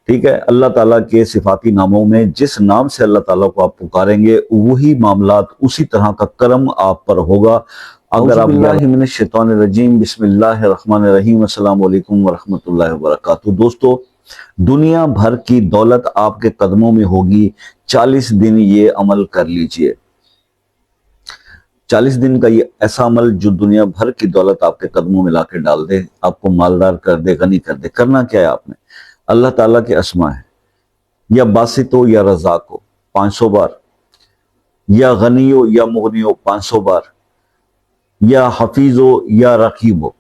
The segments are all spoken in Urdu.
ٹھیک ہے، اللہ تعالیٰ کے صفاتی ناموں میں جس نام سے اللہ تعالیٰ کو آپ پکاریں گے وہی معاملات، اسی طرح کا کرم آپ پر ہوگا۔ اگر آپ باللہ من الشیطان الرجیم بسم اللہ الرحمن الرحیم السلام علیکم ورحمۃ اللہ وبرکاتہ۔ دوستو، دنیا بھر کی دولت آپ کے قدموں میں ہوگی، 40 دن یہ عمل کر لیجئے۔ 40 دن کا یہ ایسا عمل جو دنیا بھر کی دولت آپ کے قدموں میں لا کے ڈال دے، آپ کو مالدار کر دے، غنی کر دے۔ کرنا کیا ہے آپ نے؟ اللہ تعالیٰ کے اسماء ہیں، یا باسط ہو یا رزاق ہو 500 بار، یا غنی ہو یا مغنی ہو 500 بار، یا حفیظ ہو یا رقیب ہو،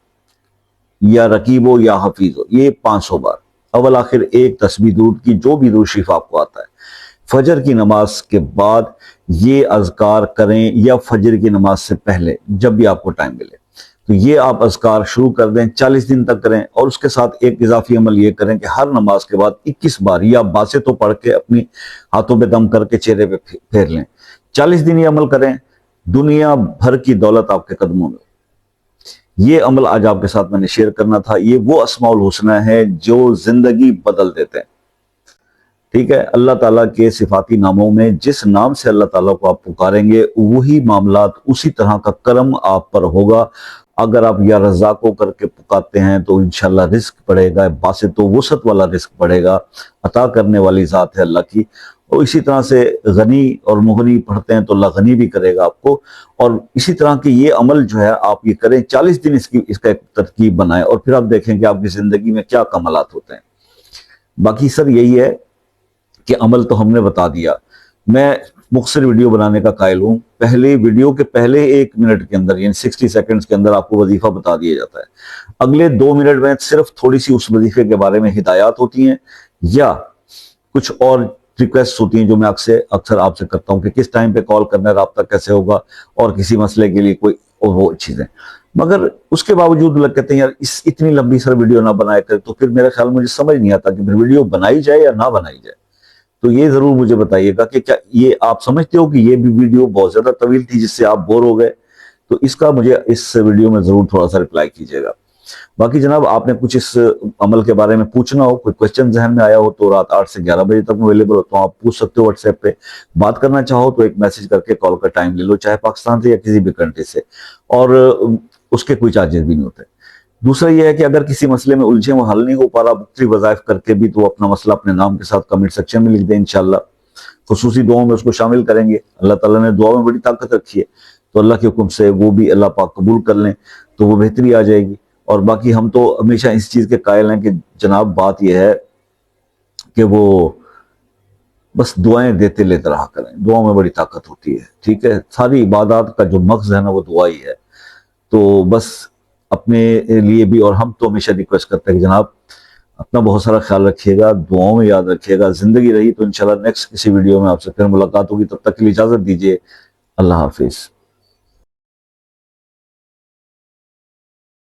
یا رقیب ہو یا حفیظ ہو، یہ 500 بار۔ اول آخر ایک تسبیح درود کی، جو بھی درود شریف آپ کو آتا ہے۔ فجر کی نماز کے بعد یہ اذکار کریں، یا فجر کی نماز سے پہلے جب بھی آپ کو ٹائم ملے تو یہ آپ اذکار شروع کر دیں، 40 دن تک کریں۔ اور اس کے ساتھ ایک اضافی عمل یہ کریں کہ ہر نماز کے بعد 21 بار یا باسطوں پڑھ کے اپنی ہاتھوں پہ دم کر کے چہرے پہ پھیر لیں۔ 40 دن یہ عمل کریں، دنیا بھر کی دولت آپ کے قدموں میں۔ یہ عمل آج آپ کے ساتھ میں نے شیئر کرنا تھا۔ یہ وہ اسماء الحسنی ہے جو زندگی بدل دیتے ہیں۔ ٹھیک ہے، اللہ تعالیٰ کے صفاتی ناموں میں جس نام سے اللہ تعالیٰ کو آپ پکاریں گے وہی معاملات، اسی طرح کا کرم آپ پر ہوگا۔ اگر آپ یا رزاق ہو کر کے پکارتے ہیں تو انشاءاللہ رزق بڑھے گا، باسط و وسعت والا رزق بڑھے گا۔ عطا کرنے والی ذات ہے اللہ کی۔ اور اسی طرح سے غنی اور مغنی پڑھتے ہیں تو اللہ غنی بھی کرے گا آپ کو۔ اور اسی طرح کہ یہ عمل جو ہے آپ یہ کریں، 40 دن اس کا ایک ترکیب بنائیں، اور پھر آپ دیکھیں کہ آپ کی زندگی میں کیا کمالات ہوتے ہیں۔ باقی سر یہی ہے کہ عمل تو ہم نے بتا دیا۔ میں مختصر ویڈیو بنانے کا قائل ہوں۔ پہلے ویڈیو کے پہلے 1 منٹ کے اندر، یعنی 60 سیکنڈز کے اندر آپ کو وظیفہ بتا دیا جاتا ہے۔ اگلے 2 منٹ میں صرف تھوڑی سی اس وظیفے کے بارے میں ہدایات ہوتی ہیں، یا کچھ اور ریکویسٹ ہوتی ہیں جو میں اکثر آپ سے کرتا ہوں کہ کس ٹائم پہ کال کرنا ہے، رابطہ کیسے ہوگا، اور کسی مسئلے کے لیے کوئی اور وہ چیزیں۔ مگر اس کے باوجود لوگ کہتے ہیں یار اتنی لمبی سر ویڈیو نہ بنائے کر، تو پھر میرے خیال مجھے سمجھ نہیں آتا کہ پھر ویڈیو بنائی جائے یا نہ بنائی جائے۔ تو یہ ضرور مجھے بتائیے گا کہ کیا یہ آپ سمجھتے ہو کہ یہ بھی ویڈیو بہت زیادہ طویل تھی جس سے آپ بور ہو گئے؟ تو اس کا مجھے اس ویڈیو میں ضرور تھوڑا سا رپلائی کیجیے گا۔ باقی جناب، آپ نے کچھ اس عمل کے بارے میں پوچھنا ہو، کوئی کوشچن ذہن میں آیا ہو تو رات 8 سے 11 بجے تک میں اویلیبل ہوتا ہوں، آپ پوچھ سکتے ہو واٹس ایپ پہ۔ بات کرنا چاہو تو ایک میسج کر کے کال کا ٹائم لے لو، چاہے پاکستان سے یا کسی بھی کنٹری سے، اور اس کے کوئی چارجز بھی نہیں ہوتے۔ دوسرا یہ ہے کہ اگر کسی مسئلے میں الجھے وہ حل نہیں ہو پا رہا مختلف وظائف کر کے بھی، تو اپنا مسئلہ اپنے نام کے ساتھ کمنٹ سیکشن میں لکھ دیں، انشاءاللہ خصوصی دعاؤں میں اس کو شامل کریں گے۔ اللہ تعالیٰ نے دعا میں بڑی طاقت رکھی ہے، تو اللہ کے حکم سے وہ بھی اللہ پاک قبول کر لیں تو وہ بہتری آ جائے گی۔ اور باقی ہم تو ہمیشہ اس چیز کے قائل ہیں کہ جناب بات یہ ہے کہ وہ بس دعائیں دیتے لیتے رہا کریں، دعاؤں میں بڑی طاقت ہوتی ہے۔ ٹھیک ہے، ساری عبادات کا جو مغز ہے نا وہ دعا ہی ہے۔ تو بس اپنے لیے بھی، اور ہم تو ہمیشہ ریکویسٹ کرتے ہیں کہ جناب اپنا بہت سارا خیال رکھیے گا، دعاؤں میں یاد رکھیے گا۔ زندگی رہی تو انشاءاللہ نیکسٹ کسی ویڈیو میں آپ سے پھر ملاقات ہوگی، تب تک کے لیے اجازت دیجیے۔ اللہ حافظ۔